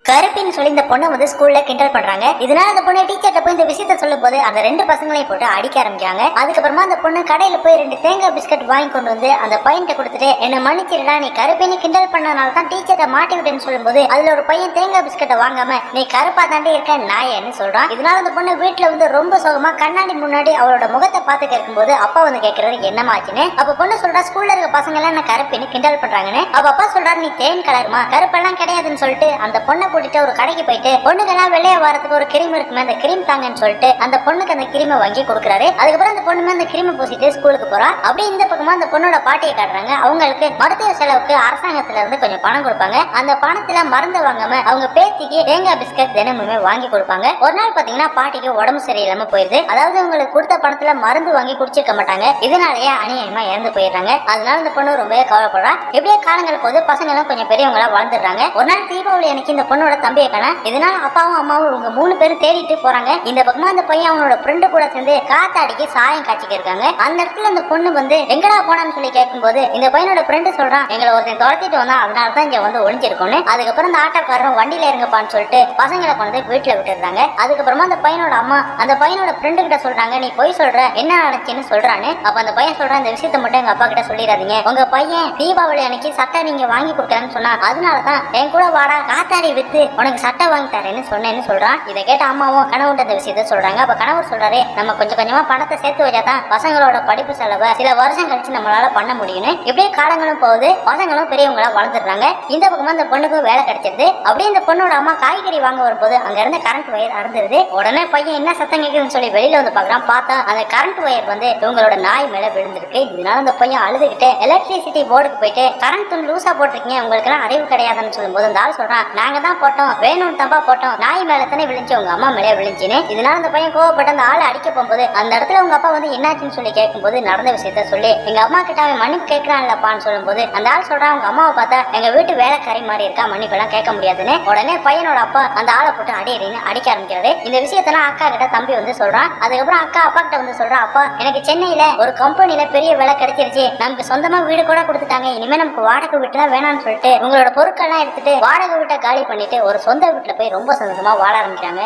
கருப்பின்னு சொல்லி இந்த பொண்ணை வந்து ஸ்கூல்ல கிண்டல் பண்றாங்க. இதனால அந்த பொண்ணு டீச்சர்ட்ட போய் இந்த விஷயத்த சொல்லும் போது அந்த ரெண்டு பசங்களையும் போட்டு அடிக்க ஆரம்பிச்சாங்க. அதுக்கப்புறமா அந்த பொண்ணு கடையில போய் 2 தேங்காய் பிஸ்கட் வாங்கி கொண்டு வந்து அந்த பையன்கிட்ட கொடுத்துட்டு, என்ன மன்னிச்சிருடா, நீ கருப்பின்னு கிண்டல் பண்ணனால தான் டீச்சர்ட்ட மாட்டி விட்டேன்னு சொல்லும் போது அதுல ஒரு பையன் தேங்காய் பிஸ்கட்டை வாங்காம நீ கருப்பா தாண்டி இருக்க நாயன்னு சொல்றான். இதனால அந்த பொண்ணு வீட்டுல வந்து ரொம்ப சோகமா கண்ணாடி முன்னாடி அவளோட முகத்தை பார்த்து கேட்கும்போது அப்பா வந்து கேட்கறது என்னமாச்சுன்னு. அப்ப பொண்ணு சொல்றா, ஸ்கூல்ல இருக்க பசங்க எல்லாம் என்ன கருப்பின்னு கிண்டல் பண்றாங்கன்னு. அப்ப அப்பா சொல்றாரு, நீ தேன் கலருமா, கருப்பெல்லாம் கிடையாதுன்னு சொல்லிட்டு அந்த பொண்ணை கூட்டிட்டு ஒரு கடைக்கு போயிட்டு பொண்ணுக்கெல்லாம் வெளியே வரதுக்கு ஒரு கிரீம் இருக்குமே, அந்த கிரீம் தாங்கன்னு சொல்லிட்டு அந்த பொண்ணுக்கு அந்த கிரீமை வாங்கி கொடுக்குறாரு. அதுக்கப்புறம் அந்த பொண்ணுமே அந்த கிரீமை பூசிட்டு ஸ்கூலுக்கு போறா. அப்படி இந்த பக்கமா அந்த பொண்ணோட பாட்டியை காட்டுறாங்க. அவங்களுக்கு மருத்துவ செலவுக்கு அரசாங்கத்துல இருந்து கொஞ்சம் பணம் கொடுப்பாங்க. அந்த பணத்துல மருந்து வாங்காம அவங்க பேத்திக்கு தேங்காய் பிஸ்கட் தினமுமே வாங்கி கொடுப்பாங்க. ஒரு நாள் பாத்தீங்கன்னா பாட்டிக்கு உடம்பு சரியில்லாம போயிருது. அதாவது உங்களுக்கு கொடுத்த பணத்துல மருந்து வாங்கி குடிச்சிருக்க மாட்டாங்க. இதனாலேயே அநியாயமா இறந்து போயிடுறாங்க. அதனால அந்த பொண்ணு ரொம்பவே கவலைப்படுறா. எப்படியே காலங்கள் போது பசங்க எல்லாம் கொஞ்சம் பெரியவங்களா வளர்ந்துடுறாங்க. ஒரு நாள் தீபாவளி அன்னைக்கு இந்த பொண்ணோட தம்பியை காண. இதனால அப்பாவும் அம்மாவும் இவங்க 3 பேரும் தேடிட்டு போறாங்க. இந்த பக்கமா அந்த பையன் அவனோட ஃப்ரெண்டு கூட சேர்ந்து காத்தாடிக்கு சாயம் காய்ச்சிக்க இருக்காங்க. அந்த இடத்துல அந்த பொண்ணு வந்து எங்கடா போனான்னு சொல்லி கேட்கும்போது இந்த பையனோட ஃப்ரெண்டு சொல்றான், எங்களை ஒருத்தன் துரத்திட்டு வந்தா, அதனால தான் இங்க வந்து ஒளிஞ்சிருக்கோன்னு. அதுக்கப்புறம் அந்த ஆட்டோக்காரரும் வண்டியில இருங்கப்பான்னு சொல்லிட்டு பசங்களை கொண்டு வீட்டுல விட்டுறாங்க. அதுக்கப்புறமா அந்த பையனோட அம்மா அந்த பையனோட ஃப்ரெண்டு கிட்ட சொல்றாங்க, நீ போய் சொல்ற, என்ன நடந்துச்சுன்னு சொல்றான்னு. அப்ப அந்த பையன் சொல்றான், இந்த விஷயத்த மட்டும் எங்க அப்பா கிட்ட சொல்லிடாதீங்க. உங்க பையன் தீபாவளி அன்னைக்கு சட்டை நீங்க வாங்கி கொடுக்கலன்னு சொன்னா, அதனாலதான் என் கூட வாடா காத்தாடி வித்து உனக்கு சட்டை வாங்கி தரேன்னு சொன்னேன்னு சொல்றான். இதை கேட்ட அம்மாவும் கணவன் அந்த விஷயத்த சொல்றாங்க. அப்ப கணவர் சொல்றாரு, நம்ம கொஞ்சம் கொஞ்சமா பணத்தை சேர்த்து வச்சாதான் பசங்களோட படிப்பு செலவை சில வருஷம் கழிச்சு நம்மளால பண்ண முடியும்னு. இப்படியே காலங்களும் போகுது, பசங்களும் பெரியவங்களா வளர்ந்துடுறாங்க. இந்த பக்கமா அந்த பொண்ணுக்கு வேலை கிடைச்சிருது. அப்படியே இந்த பொண்ணோட அம்மா காய்கறி வாங்க வரும்போது அங்க இருந்து கரண்ட் வயர் அறுந்துருது. உடனே பையன் என்ன சத்தம் கேட்குதுன்னு சொல்லி வெளியில வந்து பாக்குறான். பார்த்தா அந்த கரண்ட் வயர் வந்து இவங்களோட நாய் மேல விழுந்திருக்கு. இதனால அந்த பையன் அழுதுகிட்டு எலக்ட்ரிசிட்டி போர்டுக்கு போயிட்டு, கரண்ட் துணி லூசா போட்டிருக்கீங்க, உங்களுக்கு எல்லாம் அறிவு கிடையாதுன்னு சொல்லும் போது அந்த ஆள் சொல்றான், நாங்க தான் போட்டோம், வேணும்னு தப்பா போட்டோம், நாய் மேல தானே விழுந்துச்சு, உங்க அம்மா மேலே விழுந்துச்சுன்னு. இதனால அந்த பையன் கோவப்பட்டு அந்த ஆளை அடிக்க போகும்போது அந்த இடத்துல உங்க அப்பா வந்து என்னாச்சுன்னு சொல்லி கேட்கும்போது நடந்த விஷயத்த சொல்லி எங்க அம்மா கிட்ட அவன் மன்னிப்பு கேட்கறான்லப்பான்னு சொல்லும் போது அந்த ஆள் சொல்றான், உங்க அம்மாவை பார்த்தா எங்க வீட்டு வேலைக்காரி மாதிரி இருக்கா, மன்னிப்பு எல்லாம் கேட்க முடியாதுன்னு. உடனே பையனோட அப்பா அந்த ஆளை போட்டு அடியடின்னு அடிக்க ஆரம்பிக்கிறாரு. இந்த விஷயத்தெல்லாம் அக்கா கிட்ட தம்பி வந்து சொல்றான். அதுக்கப்புறம் அக்கா அப்பா கிட்ட வந்து சொல்றான், அப்பா எனக்கு சென்னையில ஒரு கம்பெனில பெரிய வேலை கிடைச்சிருச்சு, நமக்கு சொந்தமா வீடு கூட கொடுத்துட்டாங்க, இனிமே நமக்கு வாடகை வீட்டுலாம் வேணாம்னு சொல்லிட்டு உங்களோட பொருட்கள் எல்லாம் எடுத்துட்டு வாடகை வீட்டை காலி பண்ணிட்டு ஒரு சொந்த வீட்டுல போய் ரொம்ப சந்தோஷமா வாழ ஆரம்பிக்கிறாங்க.